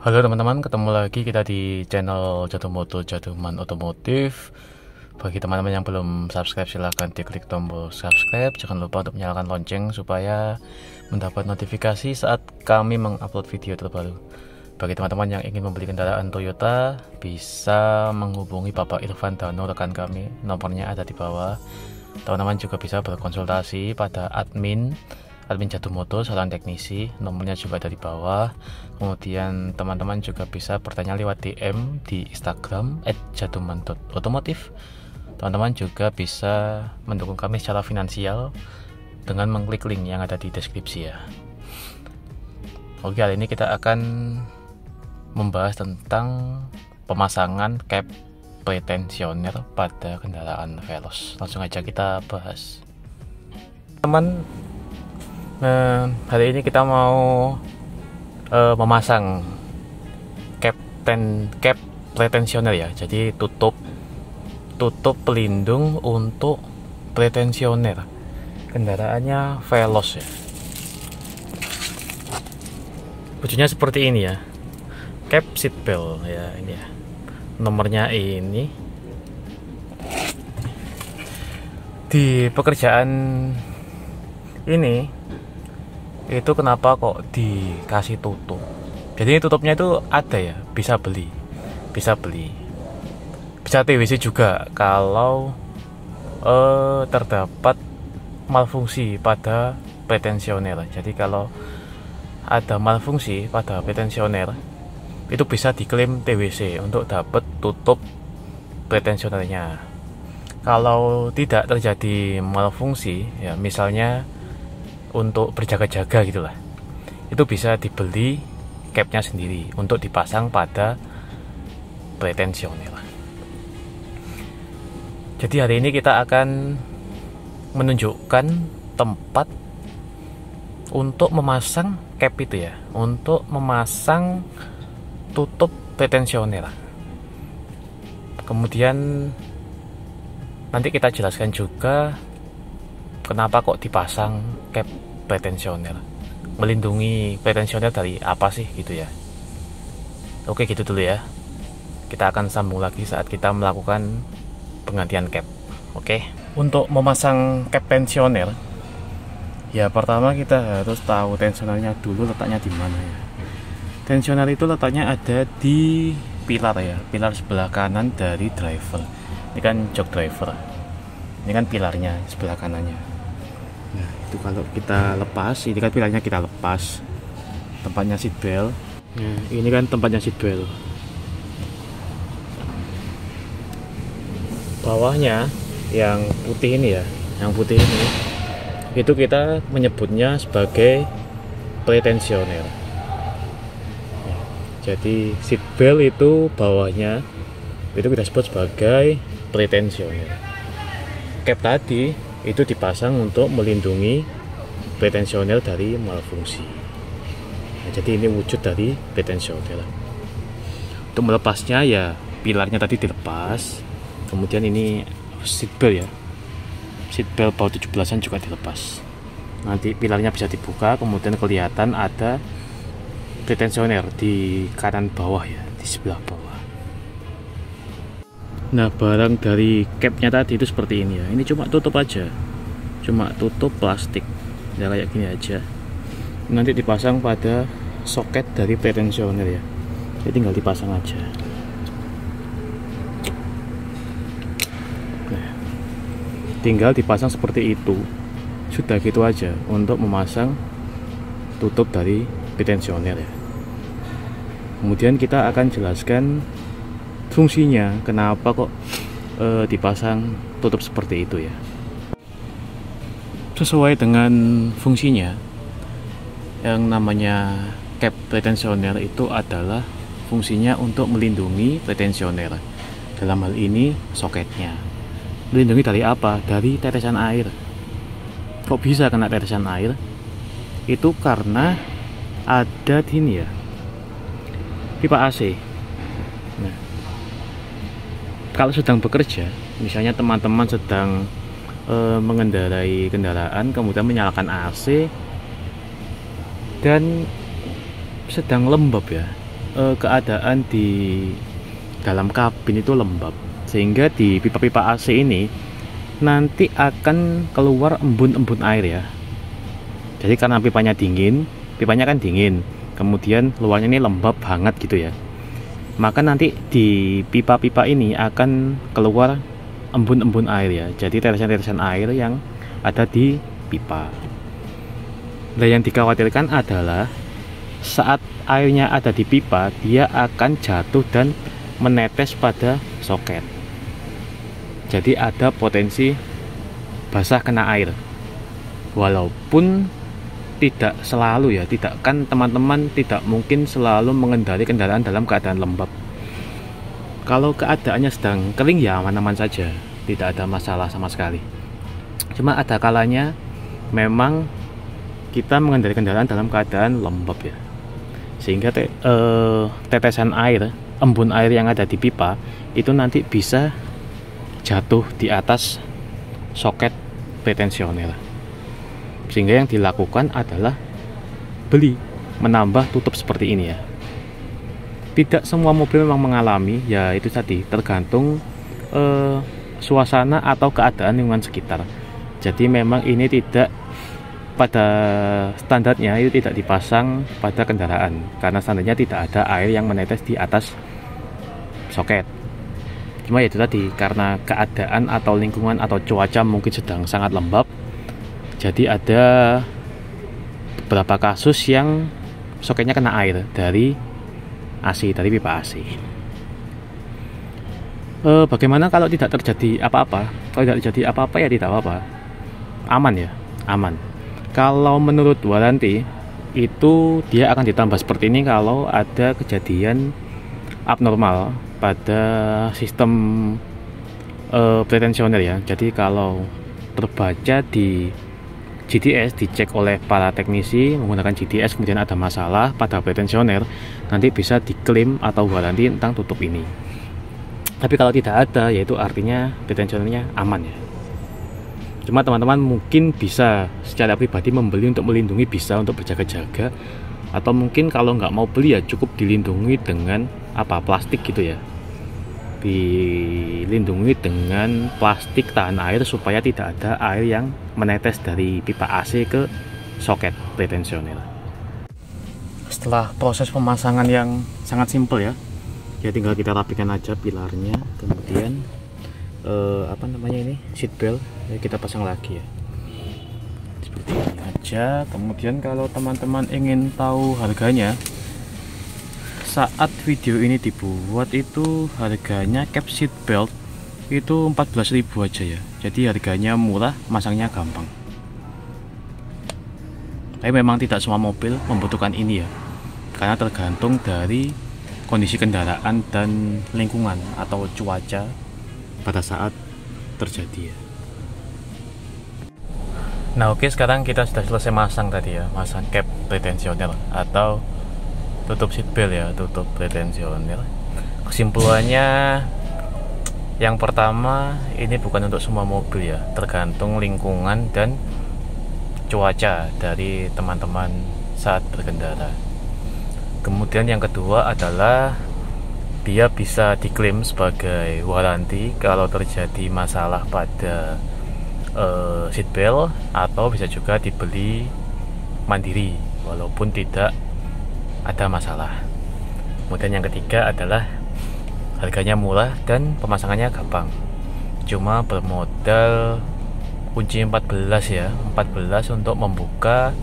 Halo teman-teman, ketemu lagi kita di channel Jatumoto Jaduman Otomotif. Bagi teman-teman yang belum subscribe, silahkan diklik tombol subscribe. Jangan lupa untuk menyalakan lonceng supaya mendapat notifikasi saat kami mengupload video terbaru. Bagi teman-teman yang ingin membeli kendaraan Toyota, bisa menghubungi Bapak Irfan Dano, rekan kami. Nomornya ada di bawah. Teman-teman juga bisa berkonsultasi pada admin Jatumoto, seorang teknisi. Nomornya juga ada di bawah. Kemudian teman-teman juga bisa bertanya lewat DM di Instagram @jaduman.otomotif. Teman-teman juga bisa mendukung kami secara finansial dengan mengklik link yang ada di deskripsi ya. Oke, hari ini kita akan membahas tentang pemasangan cap pretensioner pada kendaraan Veloz. Langsung aja kita bahas. Teman, hari ini kita mau memasang cap pretensioner ya. Jadi tutup pelindung untuk pretensioner kendaraannya Veloz ya. Bajunya seperti ini ya. Cap seatbelt ya, ini ya. Nomornya ini. Di pekerjaan ini itu kenapa kok dikasih tutup? Jadi tutupnya itu ada ya, bisa beli, bisa TWC juga kalau terdapat malfungsi pada pretensioner. Jadi kalau ada malfungsi pada pretensioner, itu bisa diklaim TWC untuk dapat tutup pretensionernya. Kalau tidak terjadi malfungsi ya, misalnya untuk berjaga-jaga gitulah, itu bisa dibeli capnya sendiri untuk dipasang pada pretensioner. Jadi hari ini kita akan menunjukkan tempat untuk memasang cap itu ya, untuk memasang tutup pretensioner. Kemudian nanti kita jelaskan juga kenapa kok dipasang cap pretensioner, melindungi pretensioner dari apa sih gitu ya. Oke, gitu dulu ya. Kita akan sambung lagi saat kita melakukan penggantian cap. Oke, untuk memasang cap tensioner ya, pertama kita harus tahu tensionernya dulu letaknya di mana ya. Tensioner itu letaknya ada di pilar ya, pilar sebelah kanan dari driver. Ini kan jok driver, ini kan pilarnya sebelah kanannya. Nah, itu kalau kita lepas, ini kan pilarnya kita lepas, tempatnya seat belt. Nah, ini kan tempatnya seat belt. Bawahnya yang putih ini ya, yang putih ini itu kita menyebutnya sebagai pretensioner. Jadi seat belt itu bawahnya itu kita sebut sebagai pretensioner. Cap tadi itu dipasang untuk melindungi pretensioner dari malfungsi. Nah, jadi ini wujud dari pretensioner. Untuk melepasnya ya, pilarnya tadi dilepas, kemudian ini seatbelt ya, seatbelt baut 17-an juga dilepas. Nanti pilarnya bisa dibuka, kemudian kelihatan ada pretensioner di kanan bawah ya, di sebelah bawah. Nah, barang dari capnya tadi itu seperti ini ya. Ini cuma tutup aja, cuma tutup plastik ya, kayak gini aja. Nanti dipasang pada soket dari pretensioner ya. Jadi tinggal dipasang aja. Nah, tinggal dipasang seperti itu. Sudah gitu aja untuk memasang tutup dari pretensioner ya. Kemudian kita akan jelaskan fungsinya, kenapa kok dipasang tutup seperti itu ya. Sesuai dengan fungsinya, yang namanya cap pretensioner itu adalah fungsinya untuk melindungi pretensioner. Dalam hal ini soketnya. Melindungi dari apa? Dari tetesan air. Kok bisa kena tetesan air? Itu karena ada ini ya, pipa AC. Nah, kalau sedang bekerja, misalnya teman-teman sedang mengendarai kendaraan, kemudian menyalakan AC dan sedang lembab ya, keadaan di dalam kabin itu lembab, sehingga di pipa-pipa AC ini nanti akan keluar embun-embun air ya. Jadi karena pipanya dingin, pipanya kan dingin, kemudian luarnya ini lembab hangat gitu ya, maka nanti di pipa-pipa ini akan keluar embun-embun air ya. Jadi tetesan-tetesan air yang ada di pipa. Nah, yang dikhawatirkan adalah saat airnya ada di pipa, dia akan jatuh dan menetes pada soket. Jadi ada potensi basah kena air. Walaupun tidak selalu ya, tidak kan teman-teman tidak mungkin selalu mengendari kendaraan dalam keadaan lembab. Kalau keadaannya sedang kering ya aman-aman saja, tidak ada masalah sama sekali. Cuma ada kalanya memang kita mengendari kendaraan dalam keadaan lembab ya, sehingga tetesan air, embun air yang ada di pipa itu nanti bisa jatuh di atas soket retensioner. Sehingga yang dilakukan adalah menambah tutup seperti ini ya. Tidak semua mobil memang mengalami, ya itu tadi tergantung suasana atau keadaan lingkungan sekitar. Jadi memang ini tidak pada standarnya, itu tidak dipasang pada kendaraan karena standarnya tidak ada air yang menetes di atas soket. Cuma itu tadi, karena keadaan atau lingkungan atau cuaca mungkin sedang sangat lembab, jadi ada beberapa kasus yang soketnya kena air dari AC, dari pipa AC. Bagaimana kalau tidak terjadi apa-apa? Kalau tidak terjadi apa-apa ya tidak apa-apa, aman ya, aman. Kalau menurut waranti itu dia akan ditambah seperti ini kalau ada kejadian abnormal pada sistem pretensioner ya. Jadi kalau terbaca di GTS, dicek oleh para teknisi menggunakan GTS, kemudian ada masalah pada pretensioner, nanti bisa diklaim atau waranti tentang tutup ini. Tapi kalau tidak ada, yaitu artinya pretensionernya aman ya. Cuma teman-teman mungkin bisa secara pribadi membeli untuk melindungi, bisa untuk berjaga-jaga, atau mungkin kalau nggak mau beli ya cukup dilindungi dengan plastik gitu ya, dilindungi dengan plastik tahan air supaya tidak ada air yang menetes dari pipa AC ke soket retensioner. Setelah proses pemasangan yang sangat simpel ya, tinggal kita rapikan aja pilarnya, kemudian seat belt kita pasang lagi ya, seperti ini aja. Kemudian kalau teman-teman ingin tahu harganya, saat video ini dibuat itu harganya cap seat belt itu 14.000 aja ya. Jadi harganya murah, masangnya gampang. Tapi memang tidak semua mobil membutuhkan ini ya, karena tergantung dari kondisi kendaraan dan lingkungan atau cuaca pada saat terjadi ya. Nah oke, sekarang kita sudah selesai masang tadi ya, masang cap retensioner atau tutup seat belt ya, tutup retensioner. Kesimpulannya yang pertama, ini bukan untuk semua mobil ya, tergantung lingkungan dan cuaca dari teman-teman saat berkendara. Kemudian yang kedua adalah dia bisa diklaim sebagai waranti kalau terjadi masalah pada seat belt, atau bisa juga dibeli mandiri walaupun tidak ada masalah. Kemudian yang ketiga adalah harganya murah dan pemasangannya gampang, cuma bermodal kunci 14 ya, 14 untuk membuka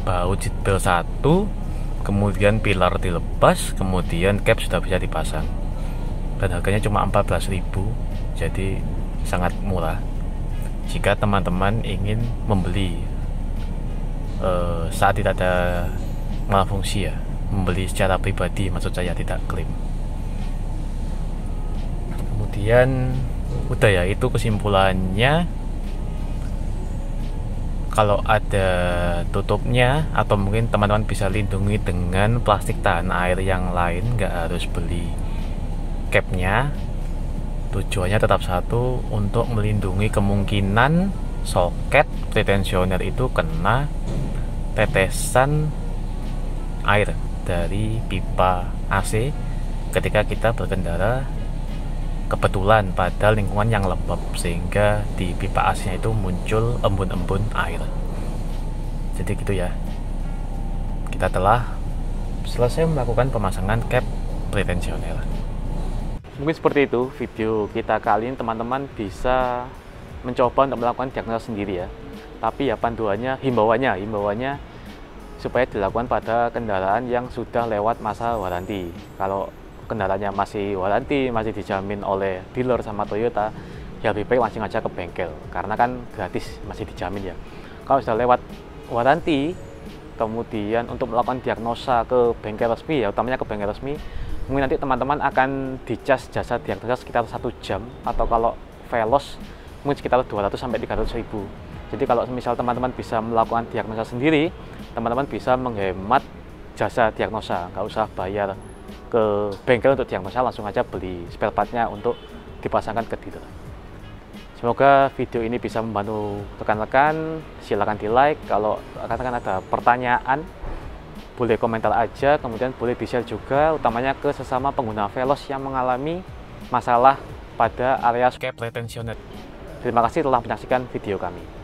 baut seat belt 1, kemudian pilar dilepas, kemudian cap sudah bisa dipasang, dan harganya cuma 14.000, jadi sangat murah jika teman-teman ingin membeli saat tidak ada malfungsi ya, membeli secara pribadi maksud saya, tidak klaim. Kemudian udah ya, itu kesimpulannya. Kalau ada tutupnya, atau mungkin teman-teman bisa lindungi dengan plastik tahan air yang lain, nggak harus beli capnya. Tujuannya tetap satu, untuk melindungi kemungkinan soket retensioner itu kena tetesan air dari pipa AC ketika kita berkendara kebetulan pada lingkungan yang lembab, sehingga di pipa AC-nya itu muncul embun-embun air. Jadi gitu ya, kita telah selesai melakukan pemasangan cap pretensioner. Mungkin seperti itu video kita kali ini, teman-teman bisa mencoba untuk melakukan diagnosa sendiri ya. Tapi ya panduannya, himbauannya supaya dilakukan pada kendaraan yang sudah lewat masa waranti. Kalau kendaraannya masih waranti, masih dijamin oleh dealer sama Toyota, ya lebih baik langsung aja ke bengkel, karena kan gratis, masih dijamin ya. Kalau sudah lewat waranti, kemudian untuk melakukan diagnosa ke bengkel resmi ya, utamanya ke bengkel resmi, mungkin nanti teman-teman akan dicas jasa diagnosa sekitar 1 jam, atau kalau Veloz mungkin sekitar 200 sampai 300 ribu. Jadi kalau misal teman-teman bisa melakukan diagnosa sendiri, teman-teman bisa menghemat jasa diagnosa, nggak usah bayar ke bengkel untuk diagnosa, langsung aja beli spare partnya untuk dipasangkan ke dealer. Semoga video ini bisa membantu rekan-rekan. Silahkan di like. Kalau rekan-rekan ada pertanyaan, boleh komentar aja, kemudian boleh di share juga, utamanya ke sesama pengguna Veloz yang mengalami masalah pada area cap pretensioner. Terima kasih telah menyaksikan video kami.